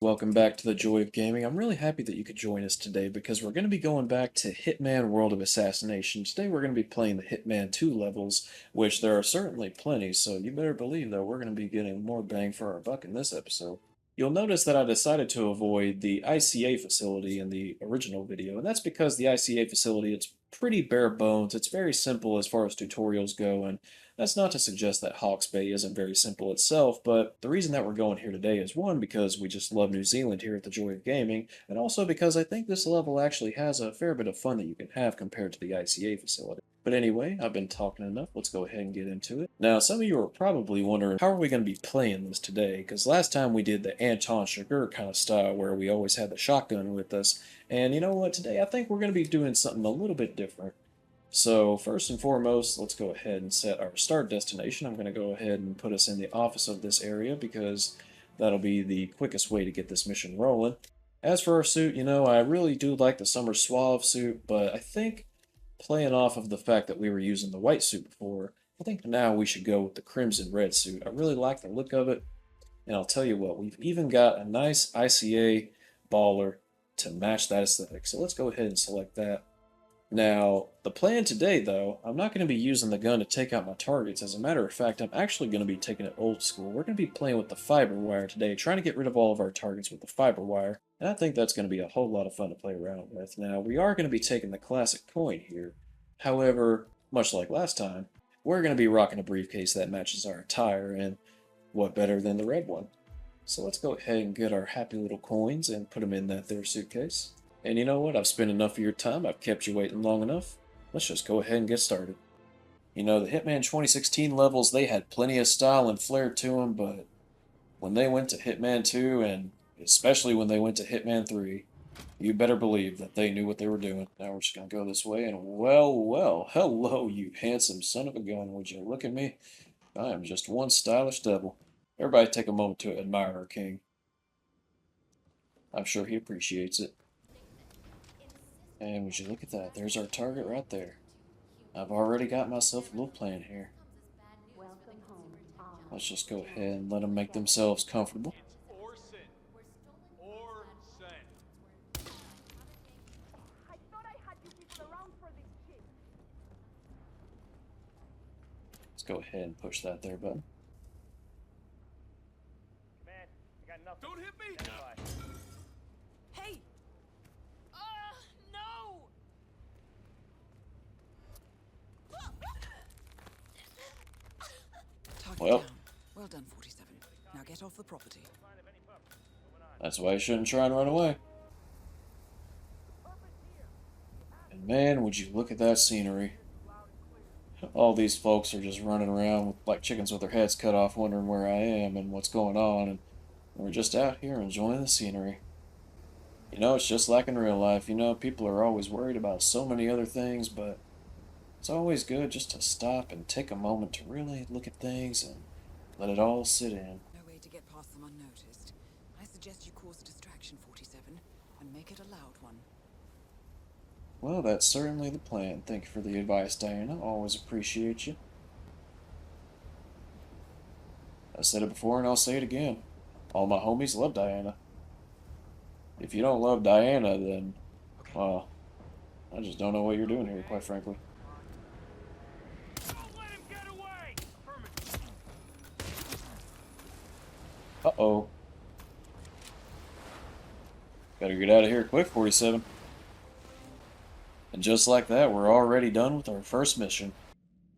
welcome back to the Joy of Gaming. I'm really happy that you could join us today because we're going to be going back to Hitman World of Assassination. Today we're going to be playing the Hitman 2 levels, which there are certainly plenty, so you better believe that we're going to be getting more bang for our buck in this episode. You'll notice that I decided to avoid the ICA facility in the original video, and that's because the ICA facility, it's pretty bare bones. It's very simple as far as tutorials go, and that's not to suggest that Hawke's Bay isn't very simple itself, but the reason that we're going here today is one, because we just love New Zealand here at the Joy of Gaming, and also because I think this level actually has a fair bit of fun that you can have compared to the ICA facility. But anyway, I've been talking enough. Let's go ahead and get into it. Now, some of you are probably wondering, how are we going to be playing this today? Because last time we did the Anton Chigurh kind of style where we always had the shotgun with us. And you know what? Today I think we're going to be doing something a little bit different. So first and foremost, let's go ahead and set our start destination. I'm going to go ahead and put us in the office of this area because that'll be the quickest way to get this mission rolling. As for our suit, you know, I really do like the Summer Suave suit, but I think playing off of the fact that we were using the white suit before, I think now we should go with the crimson red suit. I really like the look of it, and I'll tell you what, we've even got a nice ICA baller to match that aesthetic. So let's go ahead and select that. Now, the plan today, though, I'm not going to be using the gun to take out my targets. As a matter of fact, I'm actually going to be taking it old school. We're going to be playing with the fiber wire today, trying to get rid of all of our targets with the fiber wire. And I think that's going to be a whole lot of fun to play around with. Now, we are going to be taking the classic coin here. However, much like last time, we're going to be rocking a briefcase that matches our attire, and what better than the red one? So let's go ahead and get our happy little coins and put them in that there suitcase. And you know what? I've spent enough of your time. I've kept you waiting long enough. Let's just go ahead and get started. You know, the Hitman 2016 levels, they had plenty of style and flair to them, but when they went to Hitman 2, and especially when they went to Hitman 3, you better believe that they knew what they were doing. Now we're just going to go this way, and well, hello, you handsome son of a gun. Would you look at me? I am just one stylish devil. Everybody take a moment to admire our king. I'm sure he appreciates it. And would you look at that? There's our target right there. I've already got myself a little plan here. Let's just go ahead and let them make themselves comfortable. Let's go ahead and push that there button. Don't hit me! Hey! No! Well, Well done, 47. Now get off the property. that's why you shouldn't try and run away. And man, would you look at that scenery. All these folks are just running around like chickens with their heads cut off, wondering where I am and what's going on, and we're just out here enjoying the scenery. You know, it's just like in real life. You know, people are always worried about so many other things, but it's always good just to stop and take a moment to really look at things and let it all sit in. No way to get past them unnoticed. I suggest you cause a distraction, 47, and make it a loud one. Well, that's certainly the plan. Thank you for the advice, Diana. Always appreciate you. I said it before and I'll say it again. All my homies love Diana. If you don't love Diana, then, well, I just don't know what you're doing here, quite frankly. Don't let him get away! Uh-oh. Better get out of here quick, 47. And just like that, we're already done with our first mission.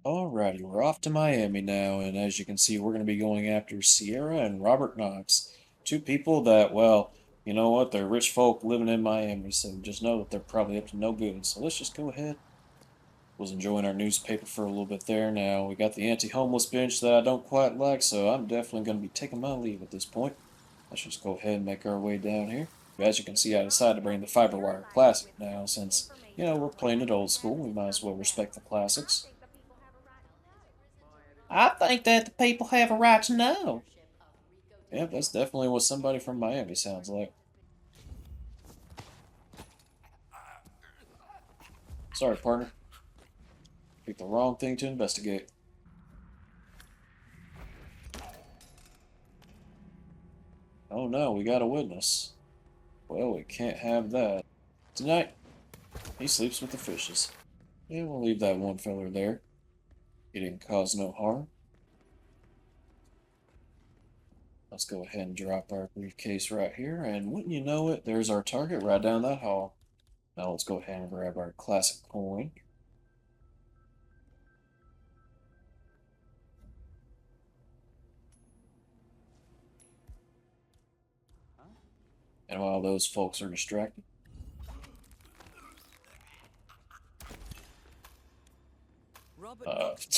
Alrighty, we're off to Miami now, and as you can see, we're going to be going after Sierra and Robert Knox. Two people that, well, you know what, they're rich folk living in Miami, so just know that they're probably up to no good. So let's just go ahead. Was enjoying our newspaper for a little bit there. Now, we got the anti-homeless bench that I don't quite like, so I'm definitely going to be taking my leave at this point. Let's just go ahead and make our way down here. As you can see, I decided to bring the Fiberwire Classic now, since, you know, we're playing it old school. We might as well respect the classics. I think that the people have a right to know. Yeah, that's definitely what somebody from Miami sounds like. Sorry, partner. Picked the wrong thing to investigate. Oh no, we got a witness. Well, we can't have that. Tonight, he sleeps with the fishes. Yeah, we'll leave that one feller there. He didn't cause no harm. Let's go ahead and drop our briefcase right here, and wouldn't you know it, there's our target right down that hall. Now let's go ahead and grab our classic coin. And while those folks are distracted,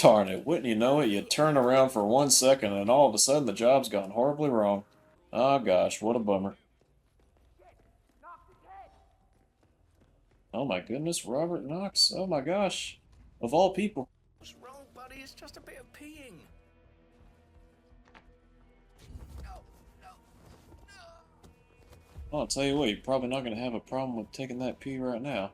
darn it, wouldn't you know it, you turn around for 1 second and all of a sudden the job's gone horribly wrong. Oh gosh, what a bummer. Oh my goodness, Robert Knox. Oh my gosh. Of all people. What's wrong, buddy? It's just a bit of peeing. Well, I'll tell you what, you're probably not going to have a problem with taking that pee right now.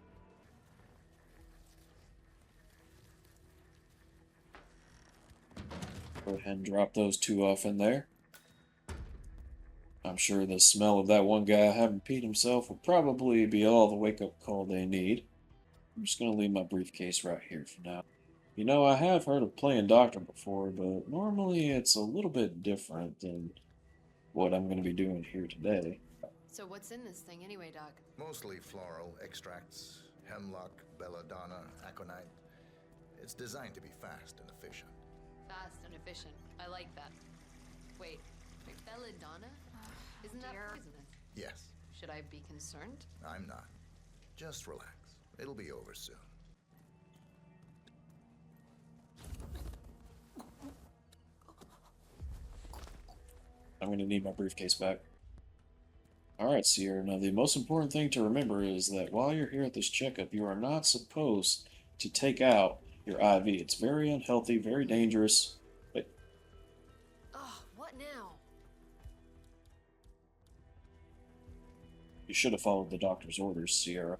Go ahead and drop those two off in there. I'm sure the smell of that one guy having peed himself will probably be all the wake-up call they need. I'm just going to leave my briefcase right here for now. You know, I have heard of playing doctor before, but normally it's a little bit different than what I'm going to be doing here today. So what's in this thing anyway, Doc? Mostly floral extracts, hemlock, belladonna, aconite. It's designed to be fast and efficient. Fast and efficient. I like that. Wait, belladonna? Isn't that poisonous? Yes, Should I be concerned? I'm not. Just relax. It'll be over soon. I'm going to need my briefcase back. Alright, Sierra. Now, the most important thing to remember is that while you're here at this checkup, you are not supposed to take out your IV. It's very unhealthy, very dangerous. But Oh, what now? you should have followed the doctor's orders, Sierra.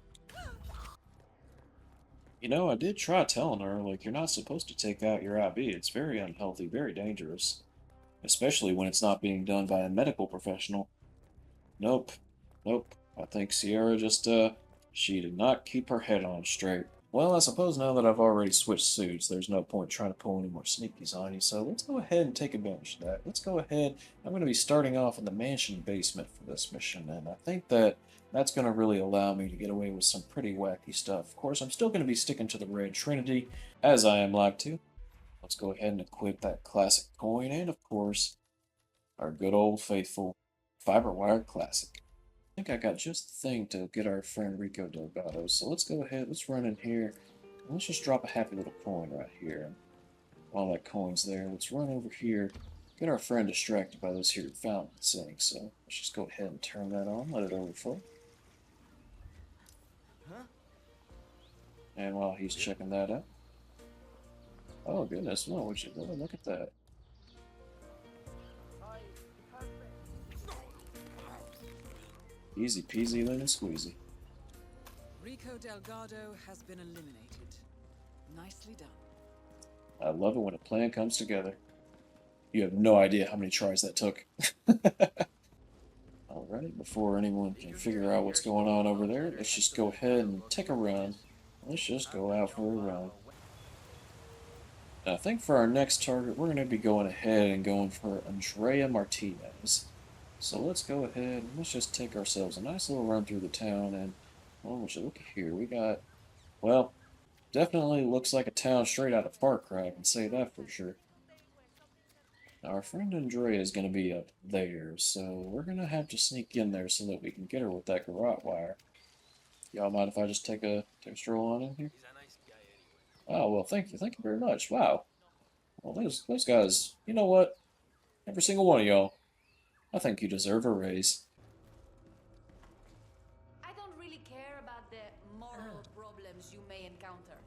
You know, I did try telling her, like, you're not supposed to take out your IV. It's very unhealthy, very dangerous. Especially when it's not being done by a medical professional. Nope. Nope. I think Sierra just, she did not keep her head on straight. Well, I suppose now that I've already switched suits, there's no point trying to pull any more sneakies on you, so let's go ahead and take advantage of that. Let's go ahead. I'm going to be starting off in the mansion basement for this mission, and I think that that's going to really allow me to get away with some pretty wacky stuff. Of course, I'm still going to be sticking to the Red Trinity, as I am like to. Let's go ahead and equip that classic coin, and of course, our good old faithful Fiberwire Classic. I think I got just the thing to get our friend Rico Delgado, so let's go ahead, let's run in here, and let's just drop a happy little coin right here. While that coin's there, let's run over here, get our friend distracted by this here fountain sitting, so let's just go ahead and turn that on, let it overflow. And while he's checking that out, oh goodness, no, would you look at that. Easy peasy lemon squeezy. Rico Delgado has been eliminated. Nicely done. I love it when a plan comes together. You have no idea how many tries that took. Alright, before anyone can figure out what's going on over there, let's just go ahead and take a run. Let's just go out for a run. I think for our next target, we're going to be going ahead and going for Andrea Martinez. So let's go ahead and let's just take ourselves a nice little run through the town, and well, we should look here. We got, well, definitely looks like a town straight out of Far Cry, I can say that for sure. Now our friend Andrea is going to be up there, so we're going to have to sneak in there so that we can get her with that garrote wire. Y'all mind if I just take a stroll on in here? Oh, well, thank you very much. Wow. Well, those guys, you know what? Every single one of y'all, I think you deserve a raise. I don't really care about the moral problems you may encounter.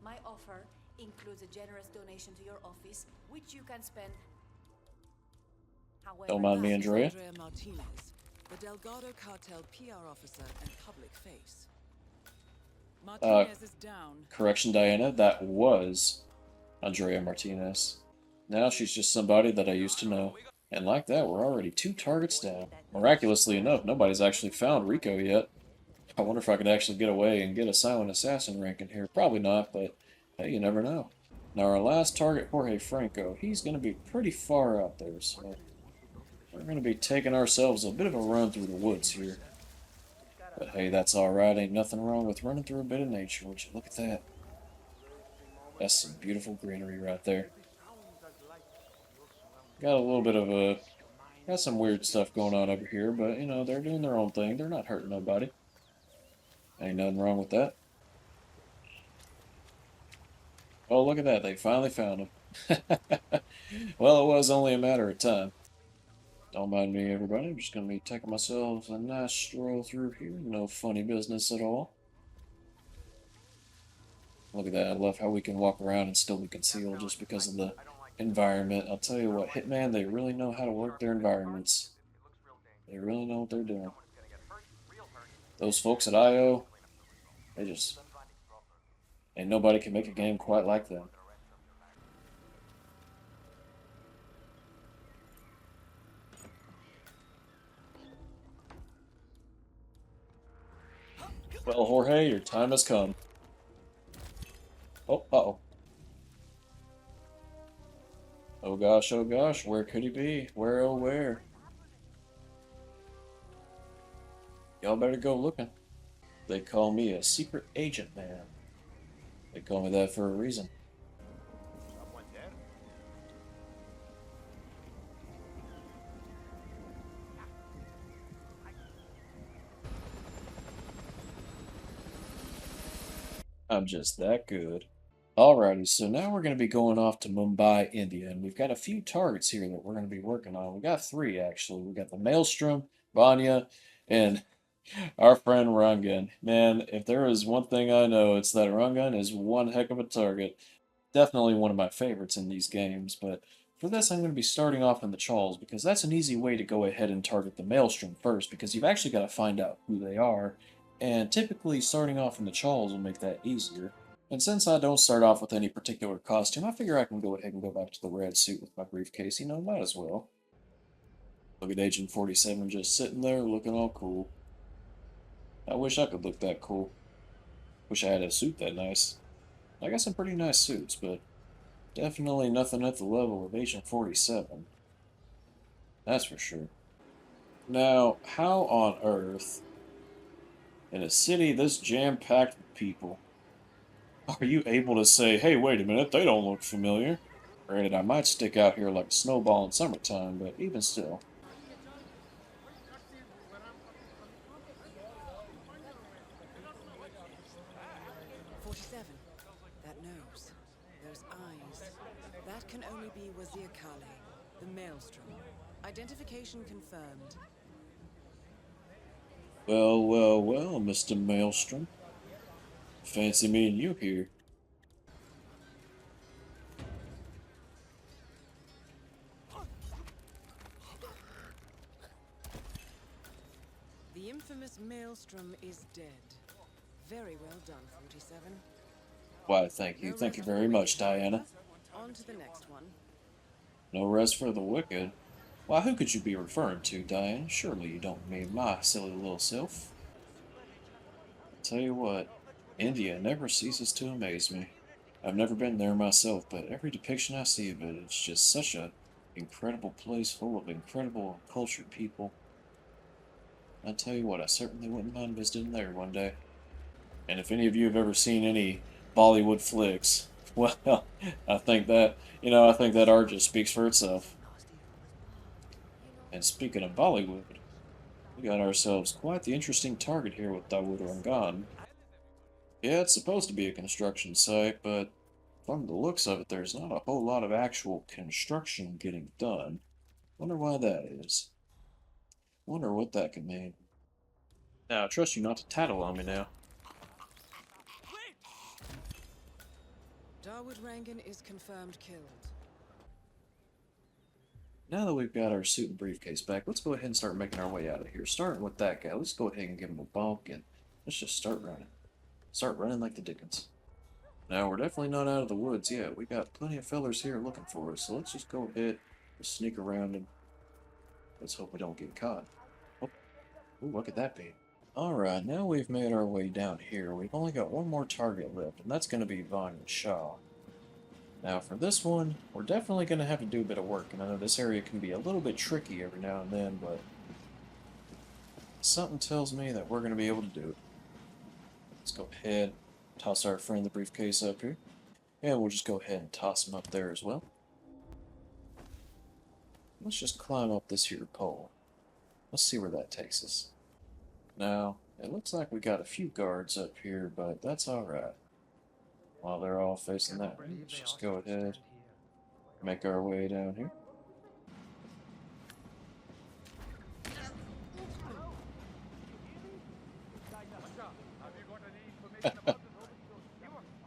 My offer includes a generous donation to your office, which you can spend however. Don't mind me, That is Andrea. Andrea Martinez, the Delgado cartel PR officer and public face. Martinez is down. Correction, Diana, that was Andrea Martinez. Now she's just somebody that I used to know. And like that, we're already 2 targets down. Miraculously enough, nobody's actually found Rico yet. I wonder if I could actually get away and get a silent assassin rank in here. Probably not, but hey, you never know. Now our last target, Jorge Franco, he's going to be pretty far out there, so we're going to be taking ourselves a bit of a run through the woods here. But hey, that's alright. Ain't nothing wrong with running through a bit of nature. Would you look at that? That's some beautiful greenery right there. Got a little bit of a... Got some weird stuff going on over here, but, you know, they're doing their own thing. They're not hurting nobody. Ain't nothing wrong with that. Oh, look at that. They finally found him. Well, it was only a matter of time. Don't mind me, everybody. I'm just going to be taking myself a nice stroll through here. No funny business at all. Look at that. I love how we can walk around and still be concealed just because of the environment. I'll tell you what, Hitman, they really know how to work their environments. They really know what they're doing. Those folks at IO, they just... Ain't nobody can make a game quite like them. Well, Jorge, your time has come. Oh, uh-oh. Oh gosh, where could he be? Where, oh where? Y'all better go looking. They call me a secret agent, man. They call me that for a reason. I'm just that good. Alrighty, so now we're going to be going off to Mumbai, India, and we've got a few targets here that we're going to be working on. We got 3, actually. We got the Maelstrom, Banya, and our friend Rangan. Man, if there is one thing I know, it's that Rangan is one heck of a target. Definitely one of my favorites in these games, but for this I'm going to be starting off in the Chawls, because that's an easy way to go ahead and target the Maelstrom first, because you've actually got to find out who they are, and typically starting off in the Chawls will make that easier. And since I don't start off with any particular costume, I figure I can go ahead and go back to the red suit with my briefcase, you know, might as well. Look at Agent 47 just sitting there looking all cool. I wish I could look that cool. Wish I had a suit that nice. I got some pretty nice suits, but definitely nothing at the level of Agent 47. That's for sure. Now, how on earth, in a city this jam-packed with people, are you able to say, hey, wait a minute, they don't look familiar? Granted, I might stick out here like a snowball in summertime, but even still. That nose, those eyes. That can only be Wazir Kale, the Maelstrom. Identification confirmed. Well, Mr. Maelstrom. Fancy meeting you here. The infamous Maelstrom is dead. Very well done, 47. Why, thank you. Thank you very much, Diana. On to the next one. No rest for the wicked. Why, who could you be referring to, Diana? Surely you don't mean my silly little self. Tell you what, India never ceases to amaze me. I've never been there myself, but every depiction I see of it, it's just such an incredible place full of incredible cultured people. I tell you what, I certainly wouldn't mind visiting there one day. And if any of you have ever seen any Bollywood flicks, well, I think that, I think that art just speaks for itself. And speaking of Bollywood, we got ourselves quite the interesting target here with Dawood Rangan. Yeah, it's supposed to be a construction site, but from the looks of it, there's not a whole lot of actual construction getting done. Wonder why that is. Wonder what that could mean. Now, I trust you not to tattle on me now. Dawood Rangan is confirmed killed. Now that we've got our suit and briefcase back, let's go ahead and start making our way out of here. Starting with that guy, let's go ahead and give him a bonk and let's just start running. Start running like the Dickens. Now, we're definitely not out of the woods yet. We got plenty of fellers here looking for us, so let's just go ahead and sneak around him. Let's hope we don't get caught. Oh, ooh, what could that be? Alright, now we've made our way down here. We've only got one more target left, and that's going to be Vanya Shaw. Now for this one, we're definitely going to have to do a bit of work, and I know this area can be a little bit tricky every now and then, but something tells me that we're going to be able to do it. Let's go ahead, toss our friend the briefcase up here, and we'll just go ahead and toss him up there as well. Let's just climb up this here pole. Let's see where that takes us. Now, it looks like we got a few guards up here, but that's alright. While they're all facing that way, let's just go ahead, make our way down here.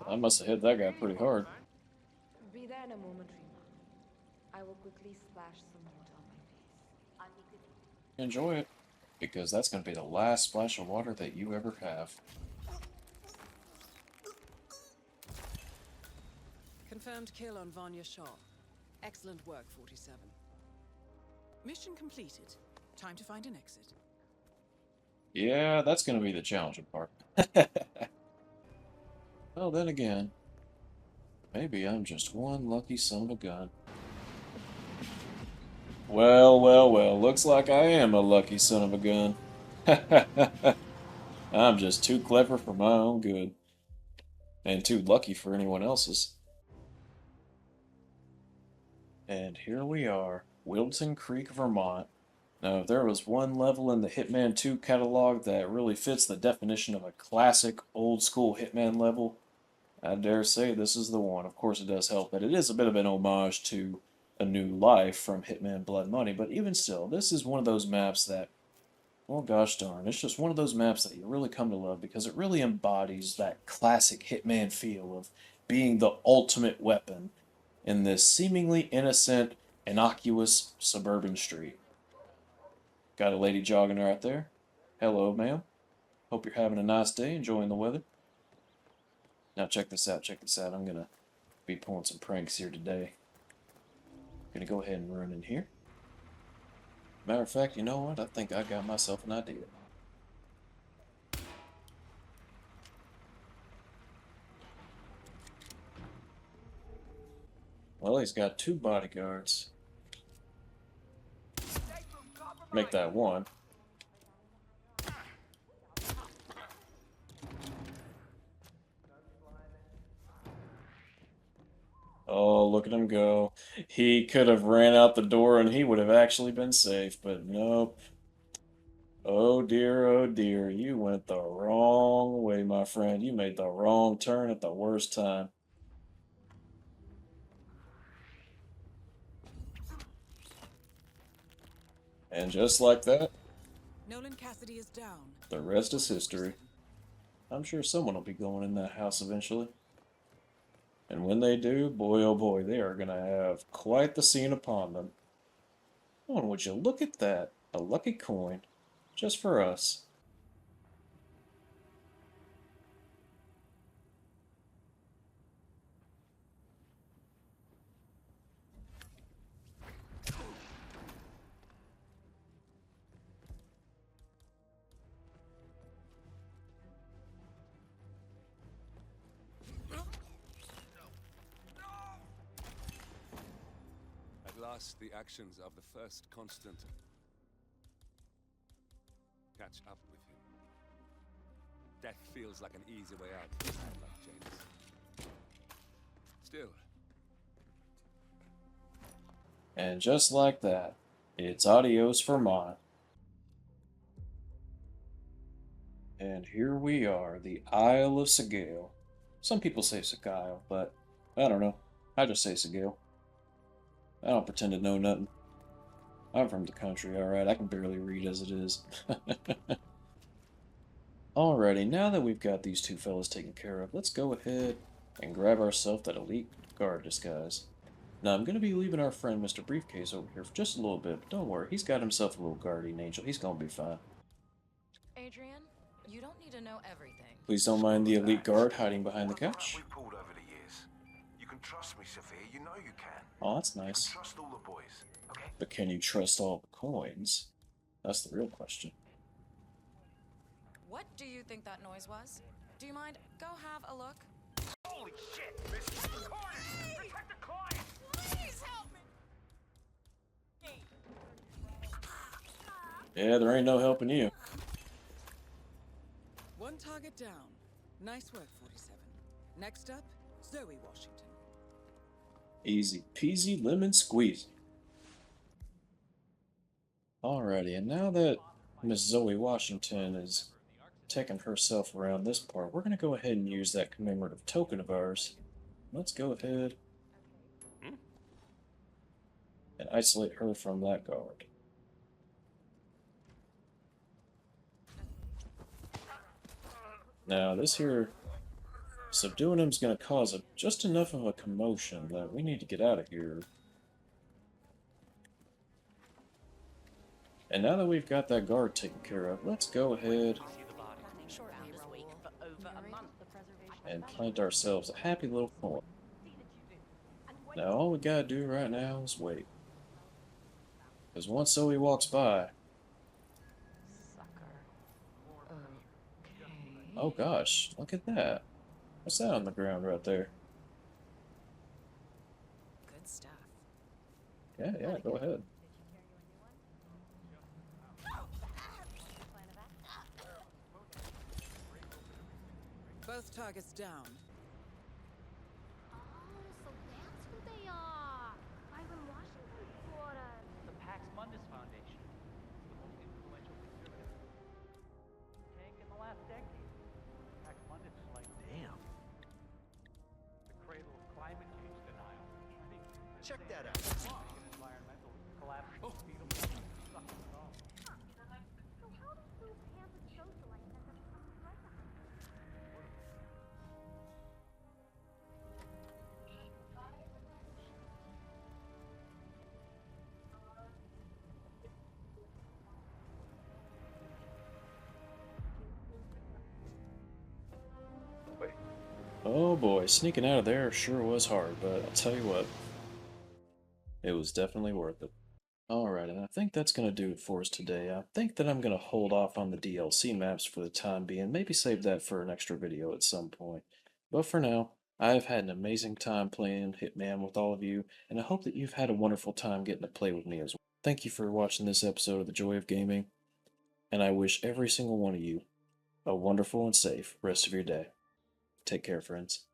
I must have hit that guy pretty hard. Be there in a moment, Rima. I will quickly splash some water on my face. Enjoy it, because that's going to be the last splash of water that you ever have. Confirmed kill on Vanya Shaw. Excellent work, 47. Mission completed. Time to find an exit. Yeah, that's going to be the challenging part. Well, then again, maybe I'm just one lucky son of a gun. Well, well, well, looks like I am a lucky son of a gun. I'm just too clever for my own good. And too lucky for anyone else's. And here we are, Wilton Creek, Vermont. Now, if there was one level in the Hitman 2 catalog that really fits the definition of a classic, old-school Hitman level, I dare say this is the one. Of course, it does help that it is a bit of an homage to A New Life from Hitman Blood Money, but even still, this is one of those maps that, well, gosh darn, it's just one of those maps that you really come to love because it really embodies that classic Hitman feel of being the ultimate weapon in this seemingly innocent, innocuous suburban street. Got a lady jogging right there. Hello, ma'am. Hope you're having a nice day, enjoying the weather. Now check this out, check this out. I'm going to be pulling some pranks here today. I'm going to go ahead and run in here. Matter of fact, you know what? I think I got myself an idea. Well, he's got 2 bodyguards. Make that 1. Oh, look at him go. He could have ran out the door and he would have actually been safe, but nope. Oh dear, you went the wrong way, my friend. You made the wrong turn at the worst time. And just like that, Nolan Cassidy is down. the rest is history. I'm sure someone will be going in that house eventually. And when they do, boy oh boy, they are going to have quite the scene upon them. Oh, and would you look at that? A lucky coin. Just for us. At last, the actions of the first constant catch up with him. Death feels like an easy way out for a man like James. Still. And just like that, it's adios Vermont. And here we are, the Isle of Segale. Some people say Segale, but I don't know. I just say Segale. I don't pretend to know nothing. I'm from the country, alright? I can barely read as it is. Alrighty, now that we've got these 2 fellas taken care of, let's go ahead and grab ourselves that elite guard disguise. Now, I'm going to be leaving our friend Mr. Briefcase over here for just a little bit, but don't worry, he's got himself a little guardian angel. He's going to be fine. Adrian, you don't need to know everything. Please don't mind the elite guard hiding behind the couch. We pulled over the years. You can trust me, Sophia. You know you can. Oh, that's You can nice. trust all the boys, okay? But can you trust all the coins? That's the real question. What do you think that noise was? Do you mind? Go have a look. Holy shit! Miss Corners! Protect the client! Please help me! Yeah, there ain't no helping you. One target down. Nice work, 47. Next up, Zoe Washington. Easy peasy lemon squeezy. Alrighty, and now that Miss Zoe Washington is taking herself around this part, we're going to go ahead and use that commemorative token of ours. Let's go ahead and isolate her from that guard. Now, this here subduing him is going to cause just enough of a commotion that we need to get out of here. And now that we've got that guard taken care of, let's go ahead and plant ourselves a happy little coin. Now all we gotta do right now is wait. Because once Zoe walks by... Oh gosh, look at that. What's that on the ground right there? Good stuff. Yeah, go ahead. Both targets down. Oh, so that's who they are. Byron Washington Florida. The Pax Mundus Foundation. The most influential conservative tank in the last decade. Pax Mundus is like, damn. The cradle of climate change denial. Check that out. Environmental collapse. Oh. Sucking it all. So how does Blue Panther socialite end up becoming president? Oh boy, sneaking out of there sure was hard, but I'll tell you what, it was definitely worth it. Alright, and I think that's going to do it for us today. I think that I'm going to hold off on the DLC maps for the time being, maybe save that for an extra video at some point. But for now, I've had an amazing time playing Hitman with all of you, and I hope that you've had a wonderful time getting to play with me as well. Thank you for watching this episode of The Joy of Gaming, and I wish every single one of you a wonderful and safe rest of your day. Take care, friends.